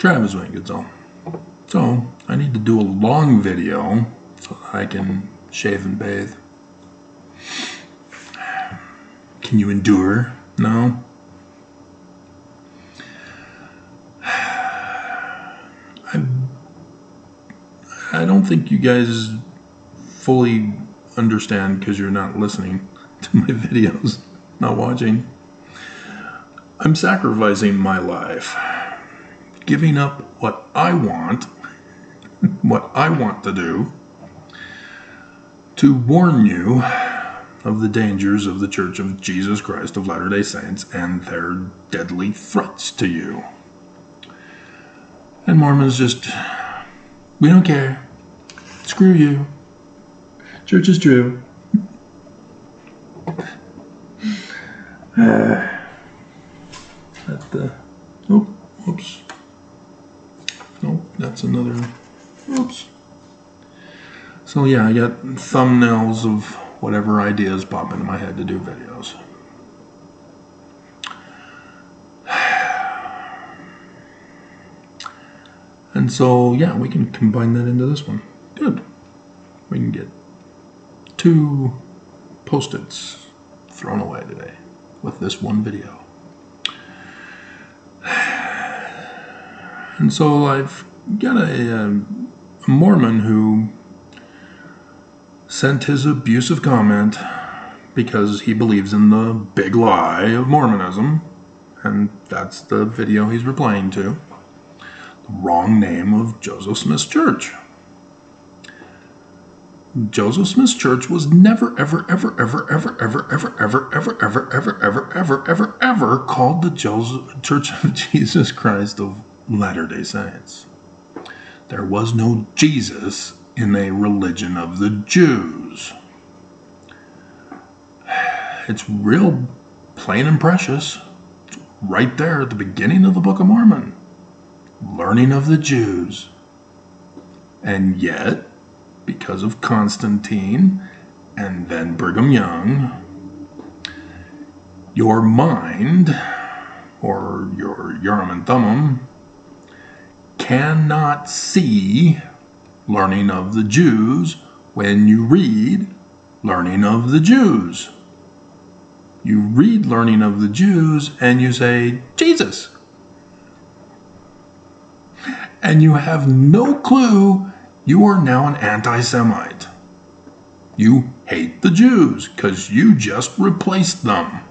Travis ain't good, so I need to do a long video so that I can shave and bathe. Can you endure? No? I don't think you guys fully understand because you're not listening to my videos, not watching. I'm sacrificing my life, giving up what I want to do, to warn you of the dangers of the Church of Jesus Christ of Latter-day Saints and their deadly threats to you. And Mormons just, we don't care. Screw you. Church is true. Oops. Nope, that's another. Oops. So yeah, I got thumbnails of whatever ideas pop into my head to do videos. And so yeah, we can combine that into this one. Good. We can get 2 Post-its thrown away today with this one video. And so I've got a Mormon who sent his abusive comment because he believes in the big lie of Mormonism, and that's the video he's replying to. The wrong name of Joseph Smith's church. Joseph Smith's church was never, ever, ever, ever, ever, ever, ever, ever, ever, ever, ever, ever, ever, ever, ever called the Church of Jesus Christ of Latter-day Saints. There was no Jesus in a religion of the Jews. It's real plain and precious. It's right there at the beginning of the Book of Mormon. Learning of the Jews. And yet, because of Constantine and then Brigham Young, your mind, or your Urim and Thummim, cannot see learning of the Jews when you read learning of the Jews. You read learning of the Jews and you say, Jesus. And you have no clue you are now an anti-Semite. You hate the Jews because you just replaced them.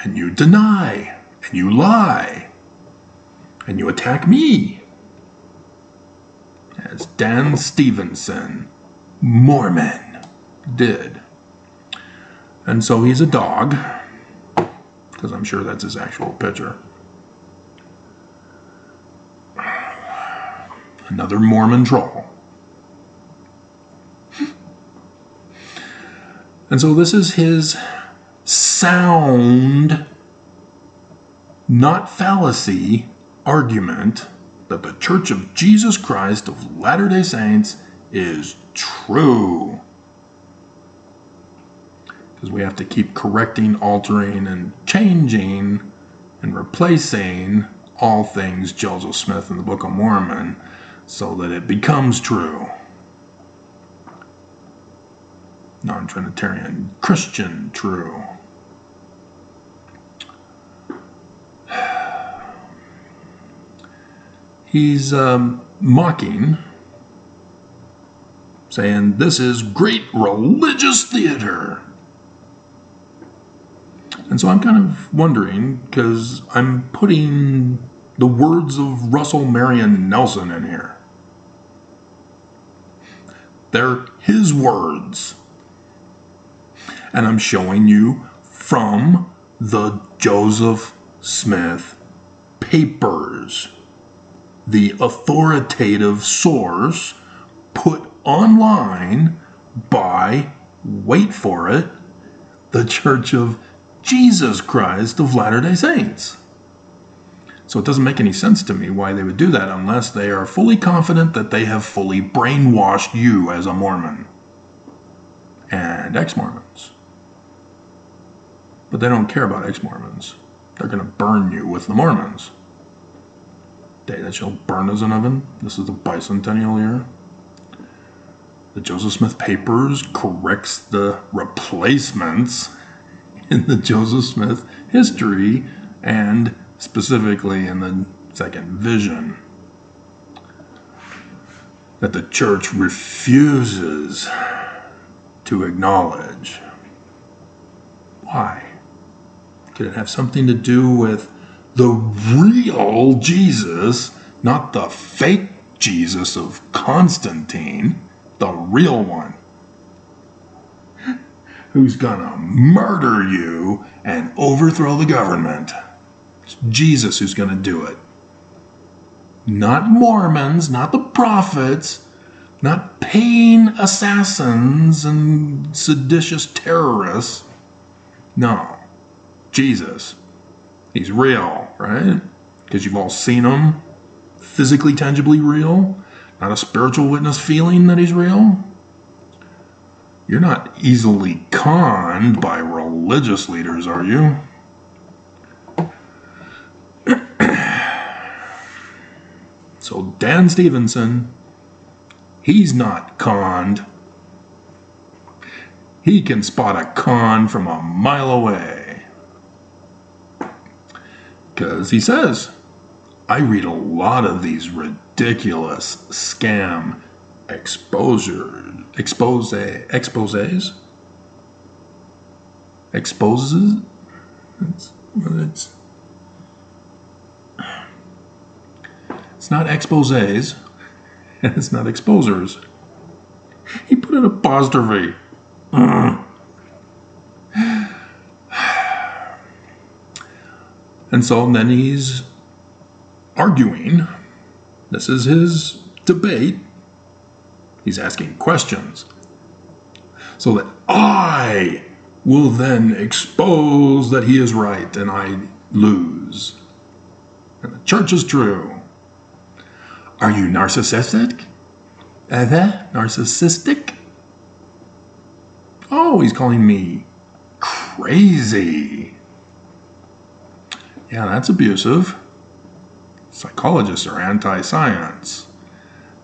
And you deny, and you lie, and you attack me. As Dan Stevenson, Mormon, did. And so he's a dog, because I'm sure that's his actual picture. Another Mormon troll. And so this is his sound, not fallacy, argument that the Church of Jesus Christ of Latter-day Saints is true. Because we have to keep correcting, altering, and changing and replacing all things Joseph Smith in the Book of Mormon so that it becomes true. Non-Trinitarian Christian true. He's mocking, saying this is great religious theater. And so I'm kind of wondering, because I'm putting the words of Russell Marion Nelson in here. They're his words. And I'm showing you from the Joseph Smith papers, the authoritative source put online by, wait for it, the Church of Jesus Christ of Latter-day Saints. So it doesn't make any sense to me why they would do that unless they are fully confident that they have fully brainwashed you as a Mormon and ex-Mormons. But they don't care about ex-Mormons. They're They're going to burn you with the Mormons. Day that shall burn as an oven. This is the bicentennial year. The Joseph Smith Papers corrects the replacements in the Joseph Smith history and specifically in the second vision that the church refuses to acknowledge. Why? Could it have something to do with the real Jesus, not the fake Jesus of Constantine, the real one, who's gonna murder you and overthrow the government? It's Jesus who's gonna do it. Not Mormons, not the prophets, not paying assassins and seditious terrorists. No, Jesus. He's real, right? Because you've all seen him. Physically, tangibly real. Not a spiritual witness feeling that he's real. You're not easily conned by religious leaders, are you? So Dan Stevenson, he's not conned. He can spot a con from a mile away. Because he says, I read a lot of these ridiculous scam exposes? Exposes? It's not exposés, and it's not exposers. He put an apostrophe. And so then he's arguing. This is his debate. He's asking questions so that I will then expose that he is right and I lose. And the church is true. Are you narcissistic? Narcissistic? Oh, he's calling me crazy. Yeah, that's abusive. Psychologists are anti-science.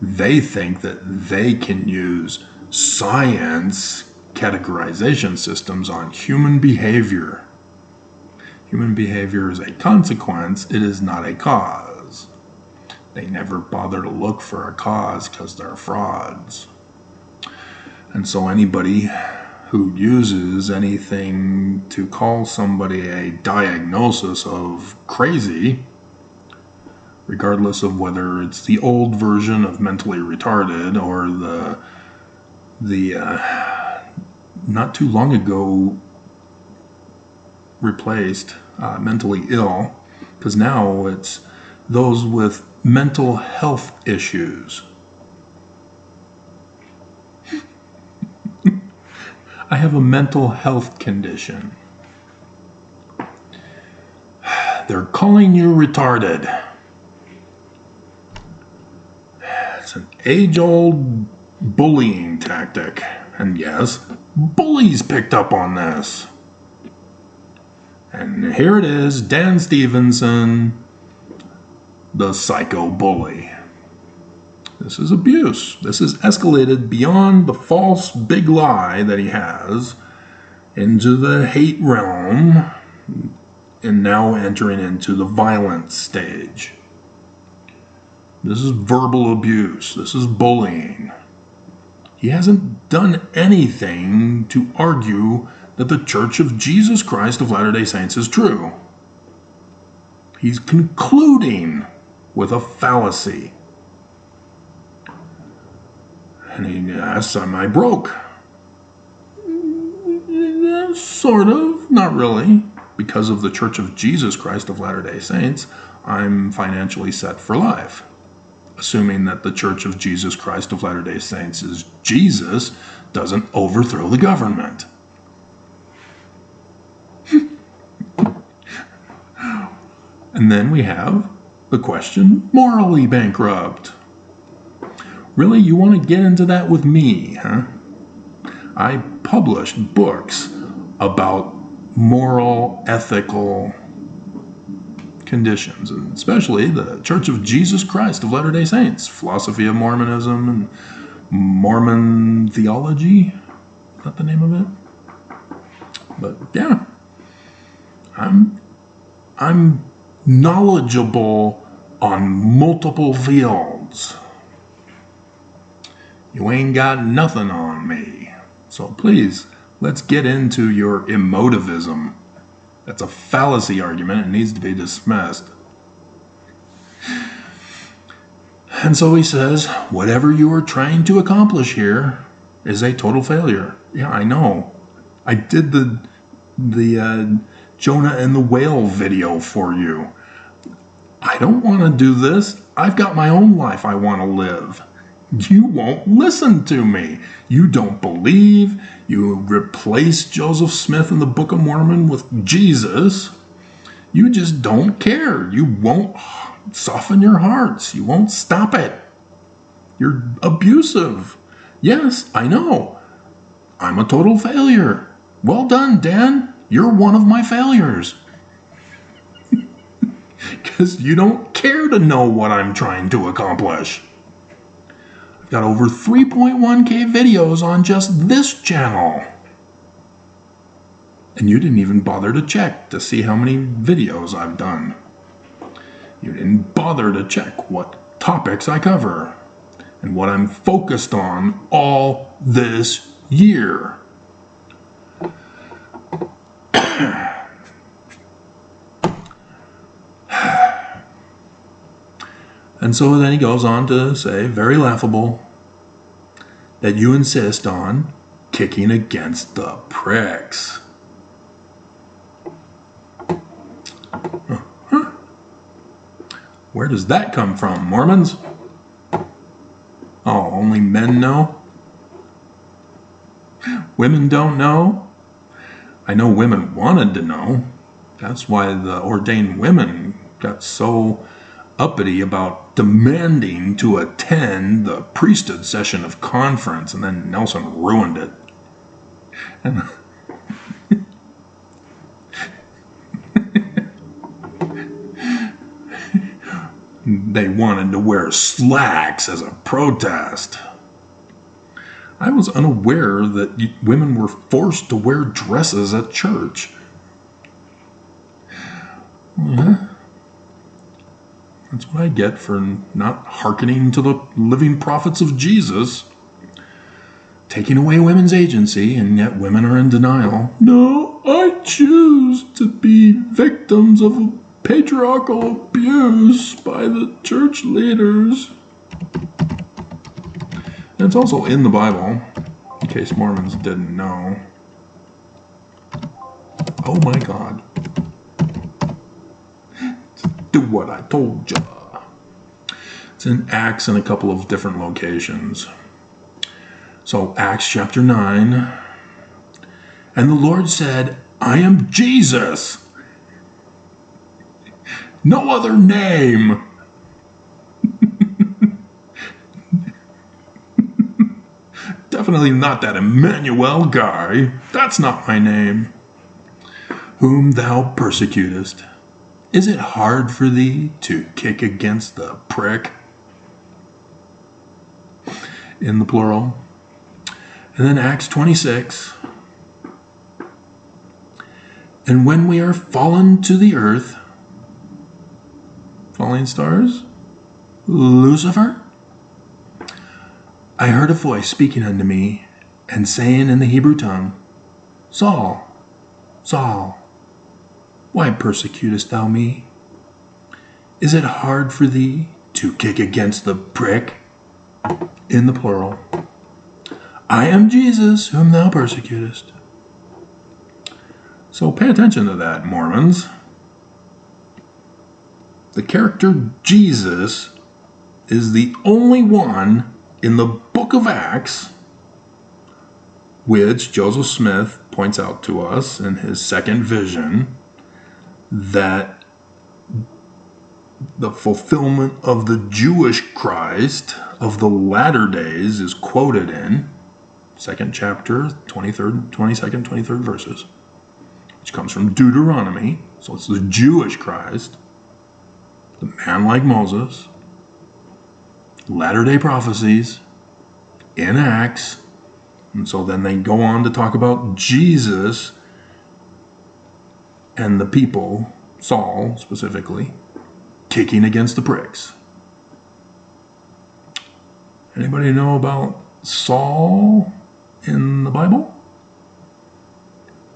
They think that they can use science categorization systems on human behavior. Human behavior is a consequence, it is not a cause. They never bother to look for a cause because they're frauds. And so anybody who uses anything to call somebody a diagnosis of crazy, regardless of whether it's the old version of mentally retarded or the not too long ago replaced mentally ill, because now it's those with mental health issues. I have a mental health condition. They're calling you retarded. It's an age-old bullying tactic. And yes, bullies picked up on this. And here it is, Dan Stevenson, the psycho bully. This is abuse. This has escalated beyond the false big lie that he has into the hate realm and now entering into the violence stage. This is verbal abuse. This is bullying. He hasn't done anything to argue that the Church of Jesus Christ of Latter-day Saints is true. He's concluding with a fallacy. And he asks, am I broke? Sort of, not really. Because of the Church of Jesus Christ of Latter-day Saints, I'm financially set for life. Assuming that the Church of Jesus Christ of Latter-day Saints is Jesus doesn't overthrow the government. And then we have the question, morally bankrupt. Really, you want to get into that with me, huh? I published books about moral, ethical conditions, and especially the Church of Jesus Christ of Latter-day Saints, philosophy of Mormonism and Mormon theology. Is that the name of it? But yeah, I'm knowledgeable on multiple fields. You ain't got nothing on me. So please, let's get into your emotivism. That's a fallacy argument. It needs to be dismissed. And so he says, whatever you are trying to accomplish here is a total failure. Yeah, I know. I did the Jonah and the whale video for you. I don't want to do this. I've got my own life I want to live. You won't listen to me. You don't believe. You replace Joseph Smith in the Book of Mormon with Jesus. You just don't care. You won't soften your hearts. You won't stop it. You're abusive. Yes, I know. I'm a total failure. Well done, Dan. You're one of my failures. Because you don't care to know what I'm trying to accomplish. I've got over 3.1K videos on just this channel. And you didn't even bother to check to see how many videos I've done. You didn't bother to check what topics I cover and what I'm focused on all this year. And so then he goes on to say, very laughable, that you insist on kicking against the pricks. Where does that come from, Mormons? Oh, only men know? Women don't know? I know women wanted to know. That's why the ordained women got so uppity about demanding to attend the priesthood session of conference, and then Nelson ruined it. And they wanted to wear slacks as a protest. I was unaware that women were forced to wear dresses at church. Yeah. That's what I get for not hearkening to the living prophets of Jesus. Taking away women's agency, and yet women are in denial. No, I choose to be victims of patriarchal abuse by the church leaders. And it's also in the Bible, in case Mormons didn't know. Oh my God. Do what I told ya. It's in Acts in a couple of different locations. So Acts chapter 9. And the Lord said, I am Jesus. No other name. Definitely not that Emmanuel guy. That's not my name. Whom thou persecutest. Is it hard for thee to kick against the prick? In the plural. And then Acts 26. And when we are fallen to the earth, falling stars, Lucifer, I heard a voice speaking unto me, and saying in the Hebrew tongue, Saul, Saul, why persecutest thou me? Is it hard for thee to kick against the prick? In the plural. I am Jesus whom thou persecutest. So pay attention to that, Mormons. The character Jesus is the only one in the book of Acts which Joseph Smith points out to us in his second vision that the fulfillment of the Jewish Christ of the latter days is quoted in second chapter, 22nd, 23rd verses, which comes from Deuteronomy. So it's the Jewish Christ. the man like Moses, latter-day prophecies, in Acts, and so then they go on to talk about Jesus and the people, Saul specifically, kicking against the pricks. Anybody know about Saul in the Bible?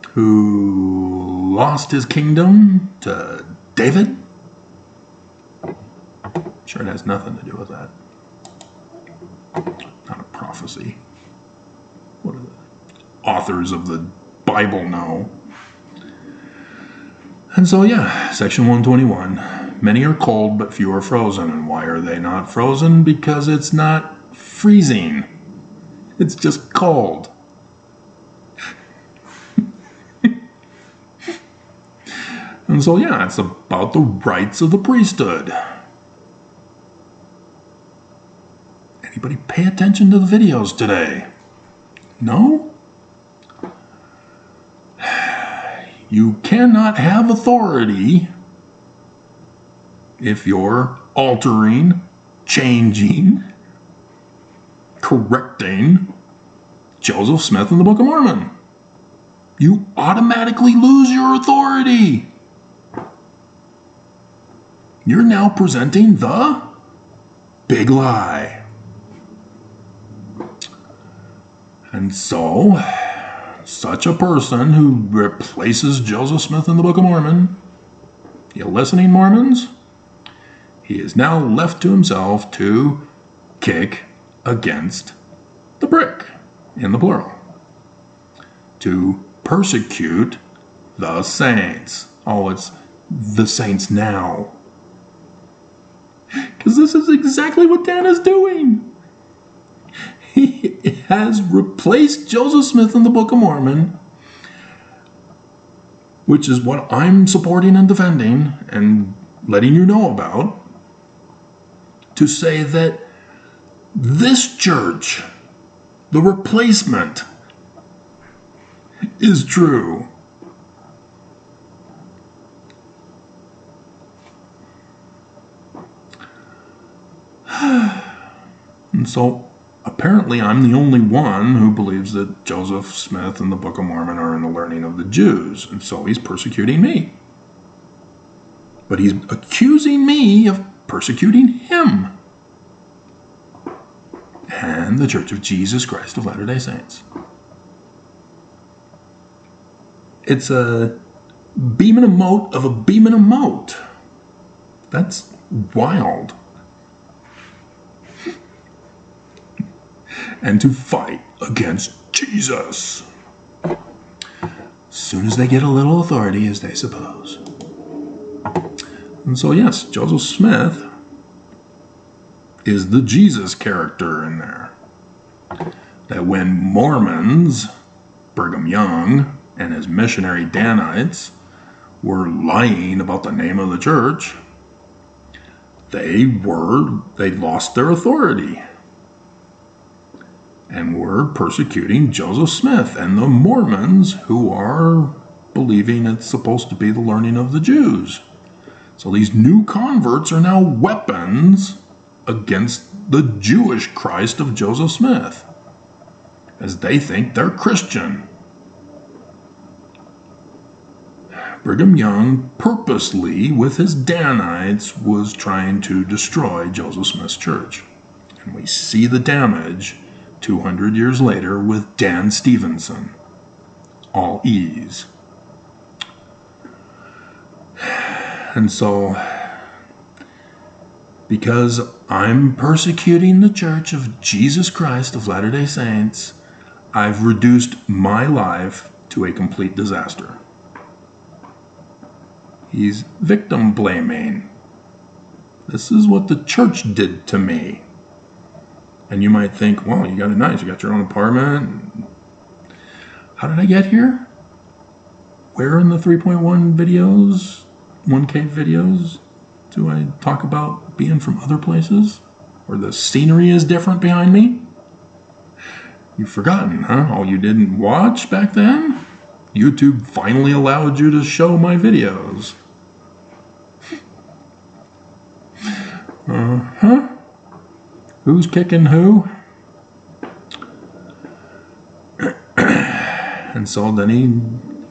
Who lost his kingdom to David? Sure, it has nothing to do with that. Not a prophecy. What do the authors of the Bible know? And so, yeah, section 121. Many are cold, but few are frozen. And why are they not frozen? Because it's not freezing. It's just cold. And so, yeah, it's about the rights of the priesthood. Anybody pay attention to the videos today? No? You cannot have authority if you're altering, changing, correcting Joseph Smith in the Book of Mormon. You automatically lose your authority. You're now presenting the big lie. And so, such a person who replaces Joseph Smith in the Book of Mormon, you listening, Mormons? He is now left to himself to kick against the brick, in the plural, to persecute the saints. Oh, it's the saints now. Because this is exactly what Dan is doing. He has replaced Joseph Smith in the Book of Mormon, which is what I'm supporting and defending and letting you know about, to say that this church, the replacement, is true. And so, apparently I'm the only one who believes that Joseph Smith and the Book of Mormon are in the learning of the Jews, and so he's persecuting me. But he's accusing me of persecuting him and the Church of Jesus Christ of Latter-day Saints. It's a beam and a mote of a beam and a mote. That's wild. And to fight against Jesus. As soon as they get a little authority, as they suppose. And so, yes, Joseph Smith is the Jesus character in there. That when Mormons, Brigham Young, and his missionary Danites were lying about the name of the church, they lost their authority and were persecuting Joseph Smith and the Mormons who are believing it's supposed to be the learning of the Jews. So these new converts are now weapons against the Jewish Christ of Joseph Smith, as they think they're Christian. Brigham Young purposely, with his Danites, was trying to destroy Joseph Smith's church. And we see the damage 200 years later with Dan Stevenson. All ease. And so, because I'm persecuting the Church of Jesus Christ of Latter-day Saints, I've reduced my life to a complete disaster. He's victim blaming. This is what the church did to me. And you might think, well, you got it nice. You got your own apartment. How did I get here? Where in the 3.1 videos, 1K videos, do I talk about being from other places? Where the scenery is different behind me? You've forgotten, huh? Oh, you didn't watch back then? YouTube finally allowed you to show my videos. Who's kicking who? And so then he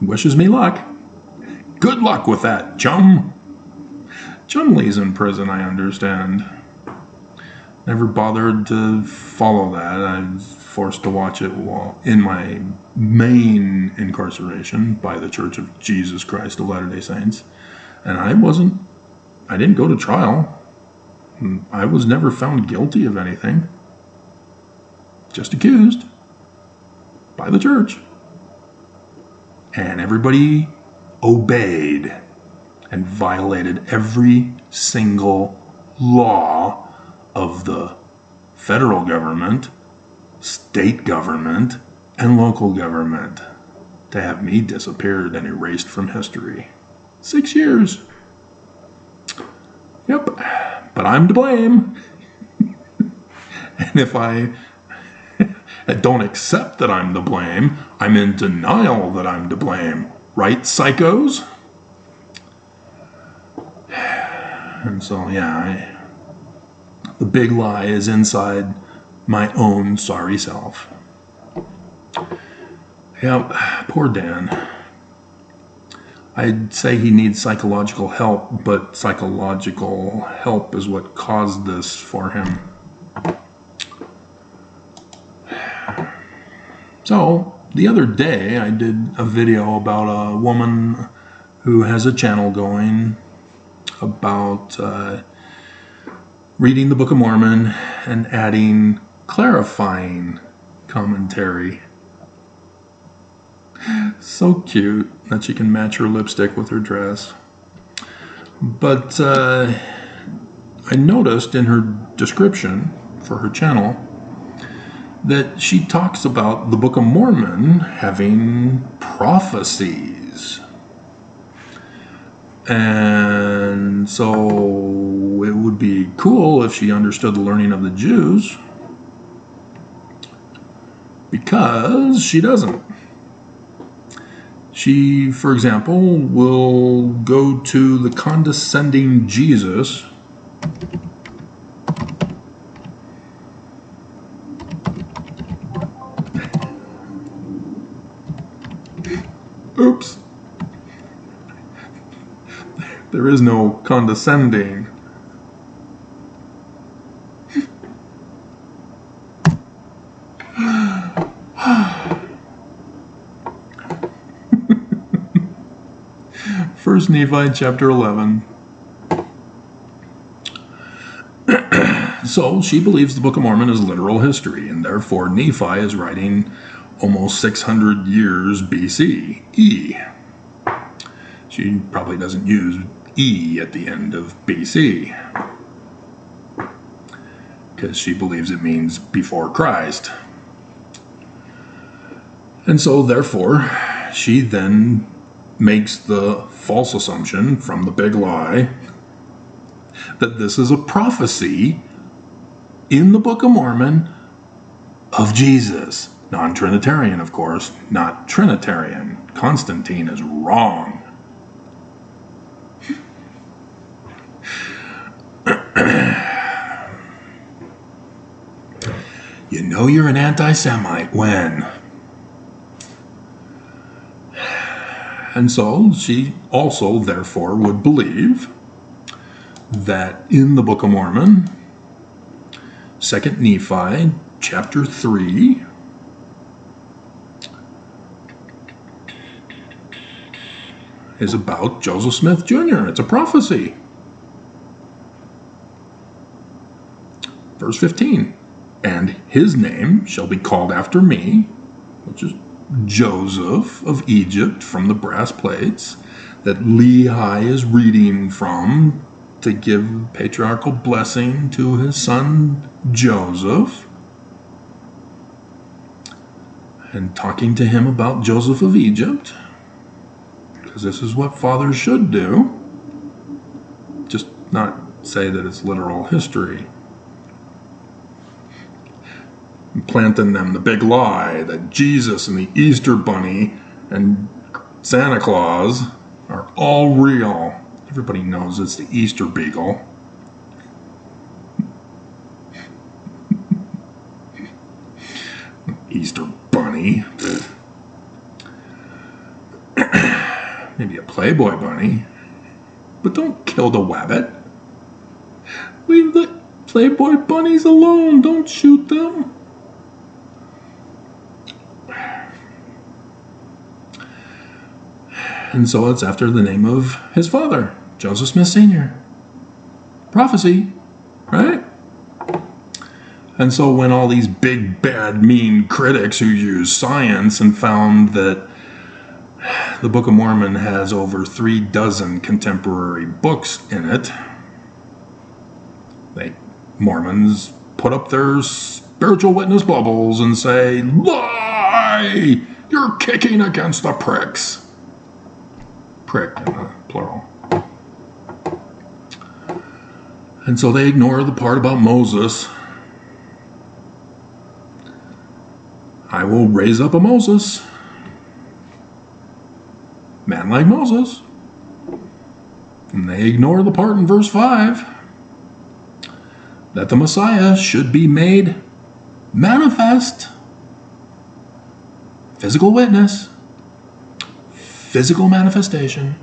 wishes me luck. Good luck with that, chum. Chumley's in prison, I understand. Never bothered to follow that. I was forced to watch it while in my main incarceration by the Church of Jesus Christ of Latter-day Saints. And I didn't go to trial. I was never found guilty of anything. Just accused by the church. And everybody obeyed and violated every single law of the federal government, state government, and local government to have me disappeared and erased from history. 6 years. Yep. But I'm to blame. And if I don't accept that I'm to blame, I'm in denial that I'm to blame. Right, psychos? And so, yeah, the big lie is inside my own sorry self. Yep, poor Dan. I'd say he needs psychological help, but psychological help is what caused this for him. So, the other day I did a video about a woman who has a channel going about reading the Book of Mormon and adding clarifying commentary. So cute that she can match her lipstick with her dress. But I noticed in her description for her channel that she talks about the Book of Mormon having prophecies. And so it would be cool if she understood the learning of the Jews, because she doesn't. She, for example, will go to the condescending Jesus oops. There is no condescending. First Nephi chapter 11. So she believes the Book of Mormon is literal history, and therefore Nephi is writing almost 600 years BC-E. She probably doesn't use E at the end of BC, because she believes it means before Christ. And so therefore she then makes the false assumption from the big lie that this is a prophecy in the Book of Mormon of Jesus. Non-Trinitarian, of course, not Trinitarian. Constantine is wrong. You know you're an anti-Semite when. And so she also, therefore, would believe that in the Book of Mormon, 2 Nephi chapter 3, is about Joseph Smith Jr. It's a prophecy. Verse 15, and his name shall be called after me, which is Joseph of Egypt from the brass plates that Lehi is reading from to give patriarchal blessing to his son Joseph, and talking to him about Joseph of Egypt, because this is what fathers should do, just not say that it's literal history. Planting them the big lie that Jesus and the Easter Bunny and Santa Claus are all real. Everybody knows it's the Easter Beagle. Playboy bunny, but don't kill the wabbit. Leave the Playboy bunnies alone. Don't shoot them. And so it's after the name of his father, Joseph Smith Sr. Prophecy, right? And so when all these big, bad, mean critics who use science and found that the Book of Mormon has over 36 contemporary books in it, Mormons put up their spiritual witness bubbles and say, lie! You're kicking against the pricks. Prick in the plural. And so they ignore the part about Moses. I will raise up a Moses. Man like Moses. And they ignore the part in verse 5 that the Messiah should be made manifest. Physical witness. Physical manifestation.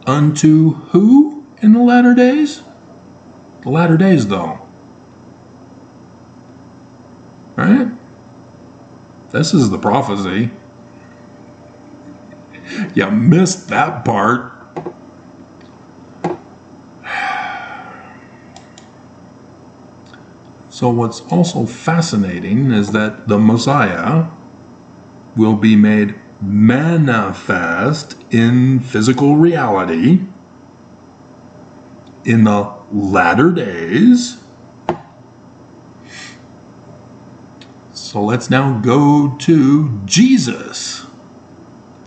Unto who in the latter days? The latter days, though. Right? This is the prophecy. You missed that part. So what's also fascinating is that the Messiah will be made manifest in physical reality in the latter days. So let's now go to Jesus.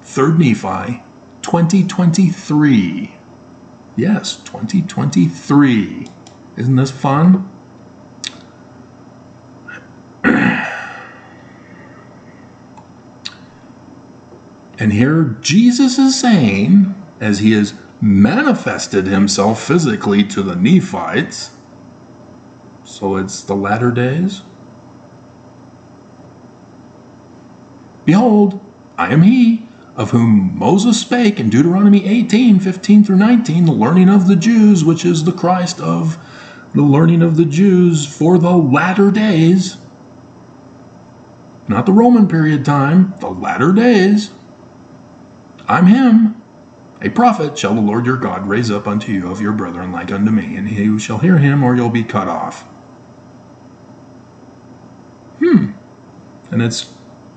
3 Nephi 2023. Yes, 2023. Isn't this fun? And here Jesus is saying, as he has manifested himself physically to the Nephites, so it's the latter days. Behold, I am he, of whom Moses spake in Deuteronomy 18, 15 through 19, the learning of the Jews, which is the Christ of the learning of the Jews for the latter days. Not the Roman period time, the latter days. I'm him, a prophet shall the Lord your God raise up unto you of your brethren like unto me, and he shall hear him, or you'll be cut off. And it's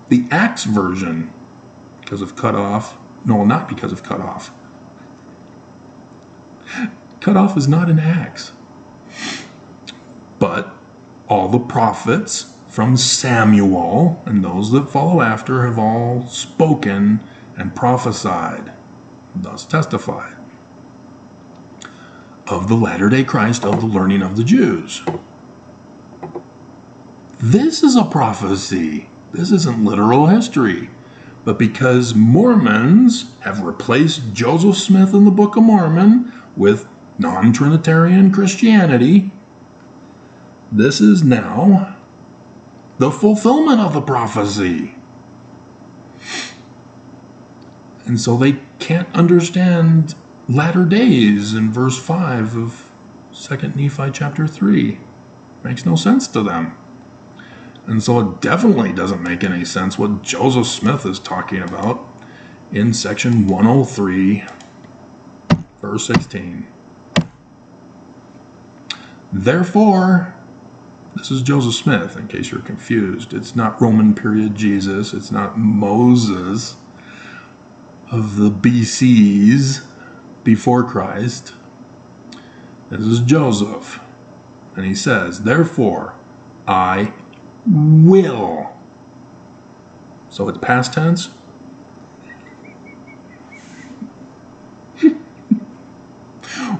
the Acts version because of cut off. No, not because of cut off. Cut off is not in Acts. But all the prophets from Samuel and those that follow after have all spoken and prophesied, thus testified, of the latter-day Christ, of the learning of the Jews. This is a prophecy. This isn't literal history. But because Mormons have replaced Joseph Smith in the Book of Mormon with non-Trinitarian Christianity, this is now the fulfillment of the prophecy. And so they can't understand latter days in verse 5 of 2 Nephi chapter 3. Makes no sense to them. And so it definitely doesn't make any sense what Joseph Smith is talking about in section 103, verse 16. Therefore, this is Joseph Smith, in case you're confused. It's not Roman period Jesus. It's not Moses of the BCs before Christ. This is Joseph. And he says, therefore, I will. So it's past tense.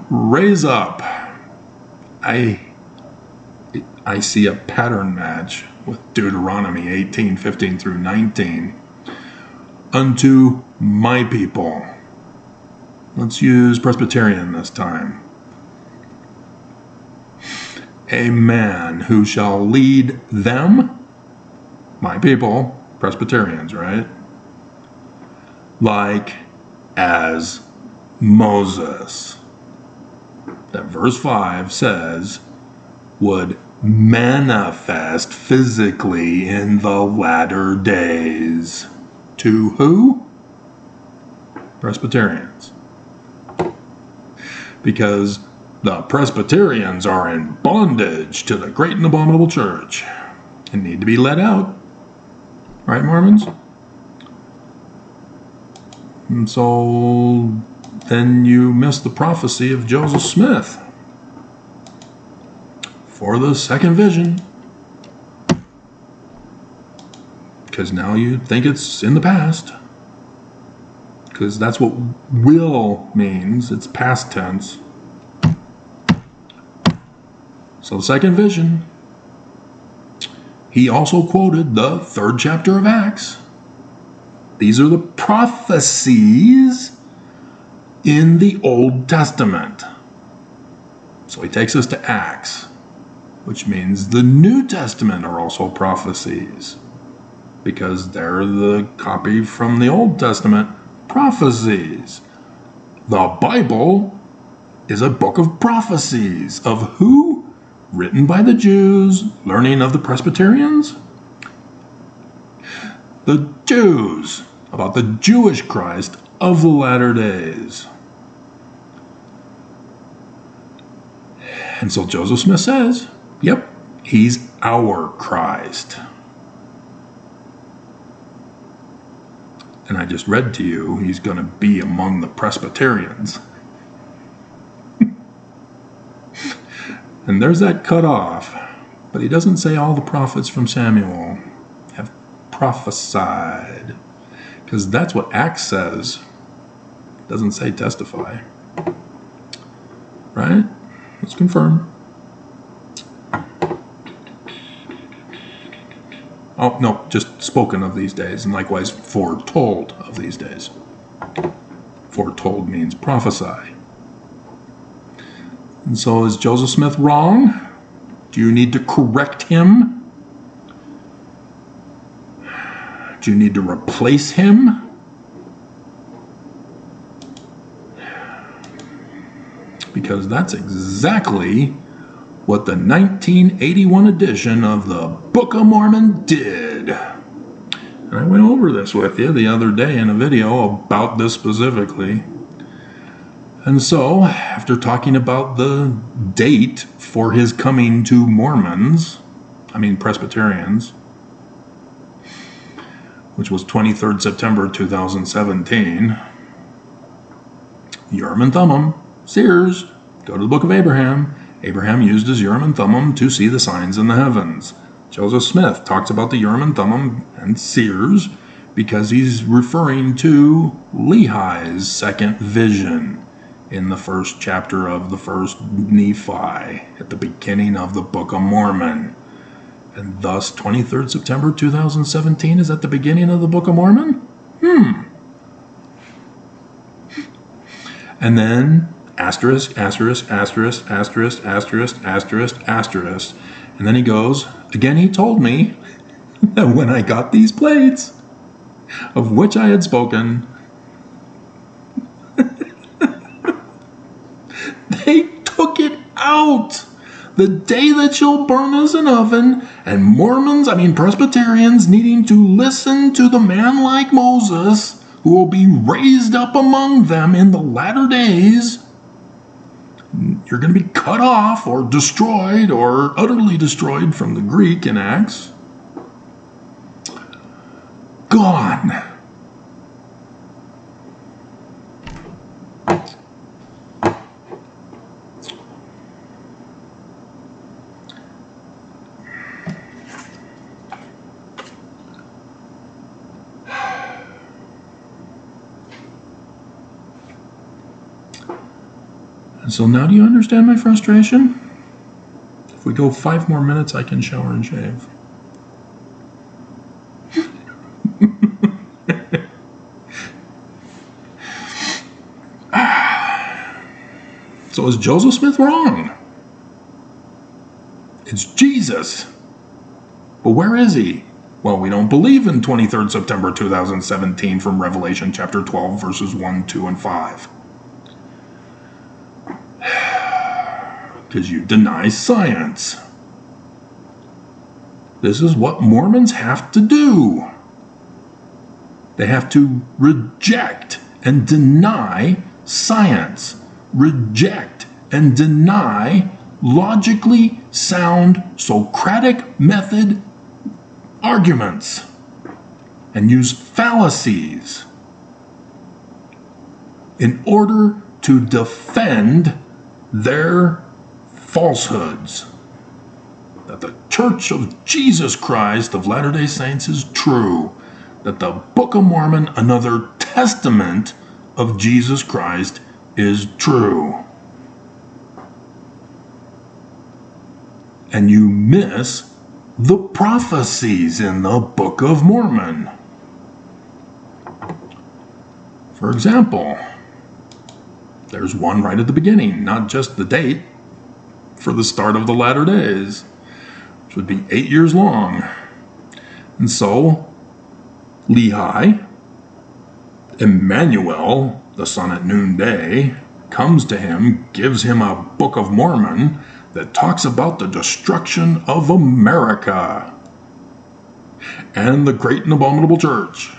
Raise up. I see a pattern match with Deuteronomy 18, 15 through 19. Unto my people. Let's use Presbyterian this time. A man who shall lead them, my people, Presbyterians, right? Like as Moses, that verse 5 says would manifest physically in the latter days. To who? Presbyterians. Because the Presbyterians are in bondage to the great and abominable church and need to be let out. Right, Mormons? And so then you miss the prophecy of Joseph Smith for the second vision. Because now you think it's in the past. Because that's what will means. It's past tense. So the second vision, he also quoted the 3rd chapter of Acts. These are the prophecies in the Old Testament. So he takes us to Acts, which means the New Testament are also prophecies, because they're the copy from the Old Testament prophecies. The Bible is a book of prophecies of who? Written by the Jews, learning of the Presbyterians? The Jews, about the Jewish Christ of the latter days. And so Joseph Smith says, yep, he's our Christ. And I just read to you, he's going to be among the Presbyterians. And there's that cut off. But he doesn't say all the prophets from Samuel have prophesied. Because that's what Acts says. It doesn't say testify. Right? Let's confirm. Oh, no, just spoken of these days, and likewise foretold of these days. Foretold means prophesy. And so is Joseph Smith wrong? Do you need to correct him? Do you need to replace him? Because that's exactly what the 1981 edition of the Book of Mormon did. And I went over this with you the other day in a video about this specifically. And so, after talking about the date for his coming to Presbyterians, which was 23rd September 2017, Urim and Thummim, seers, go to the book of Abraham. Abraham used his Urim and Thummim to see the signs in the heavens. Joseph Smith talks about the Urim and Thummim and seers because he's referring to Lehi's second vision in the 1st chapter of the 1st Nephi at the beginning of the Book of Mormon. And thus 23rd September 2017 is at the beginning of the Book of Mormon? And then asterisk, asterisk, asterisk, asterisk, asterisk, asterisk, asterisk. And then he goes, again he told me that when I got these plates, of which I had spoken, they took it out the day that you'll burn as an oven, and Presbyterians needing to listen to the man like Moses, who will be raised up among them in the latter days. You're going to be cut off or destroyed or utterly destroyed from the Greek in Acts. Gone. So now do you understand my frustration? If we go 5 more minutes, I can shower and shave. So is Joseph Smith wrong? It's Jesus. But where is he? Well, we don't believe in 23rd September 2017 from Revelation chapter 12, verses 1, 2, and 5. because you deny science. This is what Mormons have to do. They have to reject and deny science, reject and deny logically sound Socratic method arguments, and use fallacies in order to defend their falsehoods. That the Church of Jesus Christ of Latter-day Saints is true. That the Book of Mormon, another testament of Jesus Christ, is true. And you miss the prophecies in the Book of Mormon. For example, there's one right at the beginning, not just the date for the start of the latter days, which would be 8 years long. And so, Lehi, Emmanuel, the sun at noonday, comes to him, gives him a Book of Mormon that talks about the destruction of America and the great and abominable church.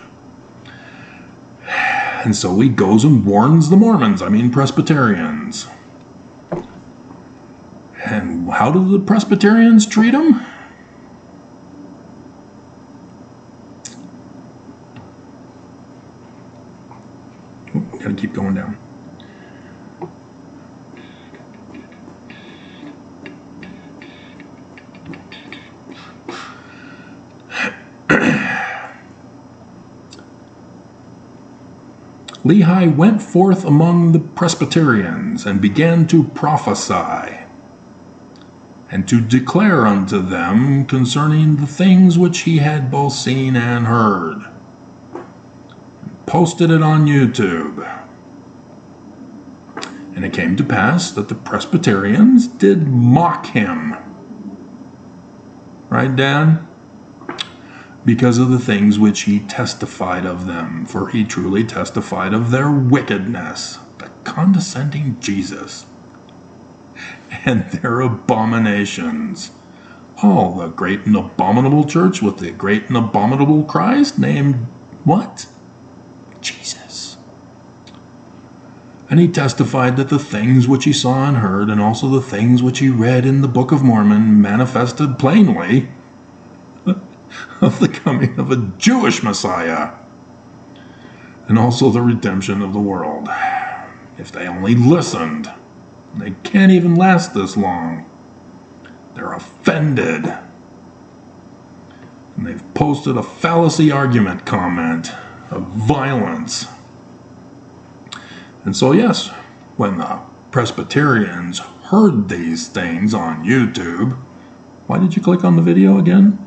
And so he goes and warns the Mormons, Presbyterians. And how do the Presbyterians treat him? Gotta keep going down. Lehi went forth among the Presbyterians and began to prophesy, and to declare unto them concerning the things which he had both seen and heard. Posted it on YouTube. And it came to pass that the Presbyterians did mock him. Right, Dan? Because of the things which he testified of them, for he truly testified of their wickedness, the condescending Jesus, and their abominations. Oh, the great and abominable church with the great and abominable Christ, named what? Jesus. And he testified that the things which he saw and heard, and also the things which he read in the Book of Mormon, manifested plainly of the coming of a Jewish Messiah, and also the redemption of the world. If they only listened. They can't even last this long. They're offended. And they've posted a fallacy argument comment of violence. And so yes, when the Presbyterians heard these things on YouTube, why did you click on the video again?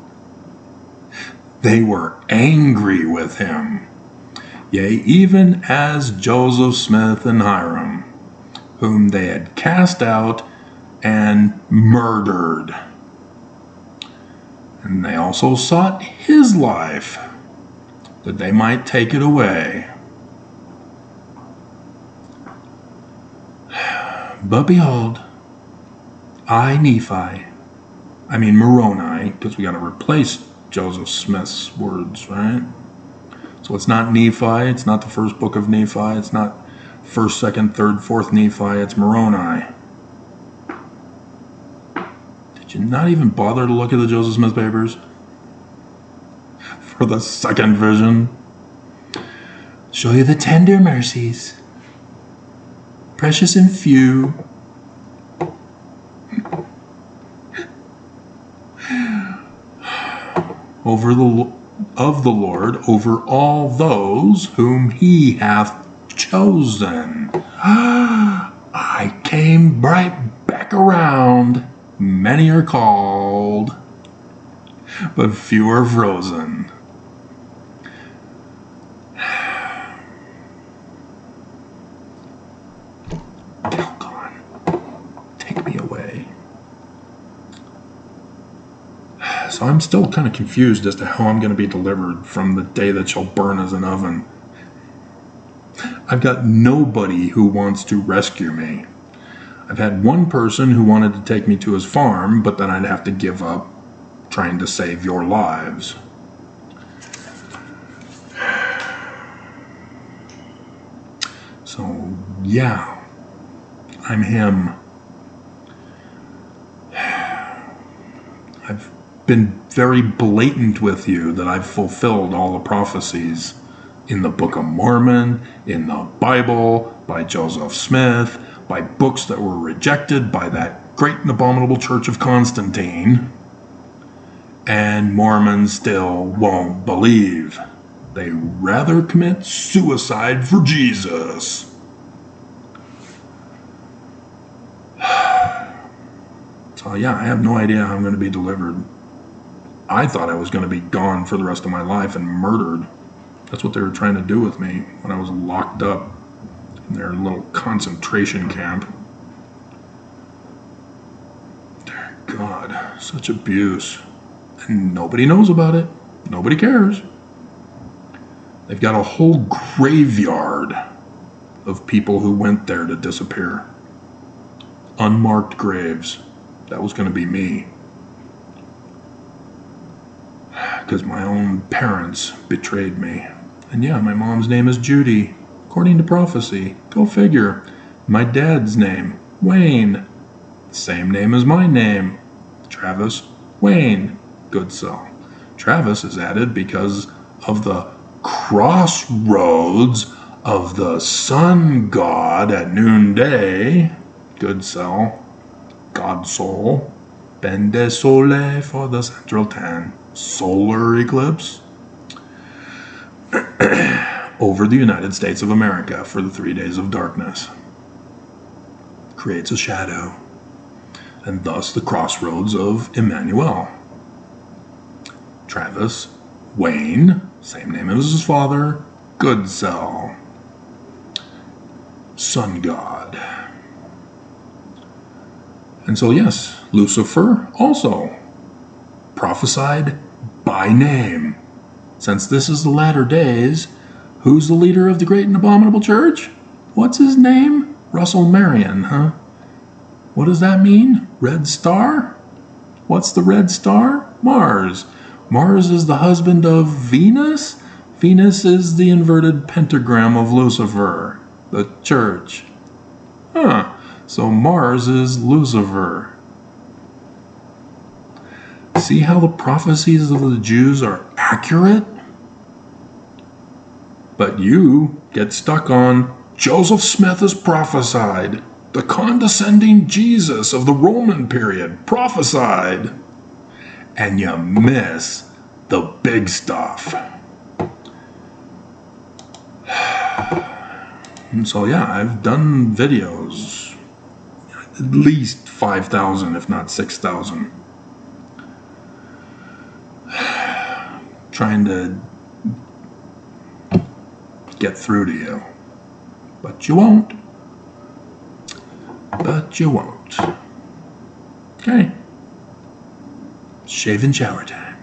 They were angry with him, yea, even as Joseph Smith and Hiram, whom they had cast out and murdered. And they also sought his life, that they might take it away. But behold, Moroni, because we got to replace Joseph Smith's words, right? So it's not Nephi, it's not the first book of Nephi, it's not 1st, 2nd, 3rd, 4th Nephi, it's Moroni. Did you not even bother to look at the Joseph Smith papers? For the second vision? Show you the tender mercies, precious and few. Of the Lord over all those whom he hath chosen. I came right back around. Many are called, but few are frozen. Calgon, take me away. So I'm still kind of confused as to how I'm going to be delivered from the day that shall burn as an oven. I've got nobody who wants to rescue me. I've had one person who wanted to take me to his farm, but then I'd have to give up trying to save your lives. So, yeah, I'm him. I've been very blatant with you that I've fulfilled all the prophecies in the Book of Mormon, in the Bible, by Joseph Smith, by books that were rejected by that great and abominable Church of Constantine, and Mormons still won't believe. They rather commit suicide for Jesus. So yeah, I have no idea how I'm going to be delivered. I thought I was going to be gone for the rest of my life and murdered. That's what they were trying to do with me when I was locked up in their little concentration camp. Dear God, such abuse. And nobody knows about it. Nobody cares. They've got a whole graveyard of people who went there to disappear. Unmarked graves. That was going to be me. Because my own parents betrayed me. And yeah, my mom's name is Judy, according to prophecy. Go figure. My dad's name, Wayne. Same name as my name, Travis Wayne Goodsell. Travis is added because of the crossroads of the sun god at noonday. Goodsell, God soul, Bende Sole for the central tan. Solar eclipse over the United States of America for the 3 days of darkness. Creates a shadow, and thus the crossroads of Emmanuel. Travis Wayne, same name as his father, Goodsell, sun god. And so yes, Lucifer also prophesied by name. Since this is the latter days, who's the leader of the great and abominable church? What's his name? Russell Marion, huh? What does that mean? Red star? What's the red star? Mars. Mars is the husband of Venus? Venus is the inverted pentagram of Lucifer, the church. Huh. So Mars is Lucifer. See how the prophecies of the Jews are accurate? But you get stuck on Joseph Smith has prophesied. The condescending Jesus of the Roman period prophesied. And you miss the big stuff. And so yeah, I've done videos. At least 5,000, if not 6,000. Trying to get through to you. But you won't. But you won't. Okay. Shave and shower time.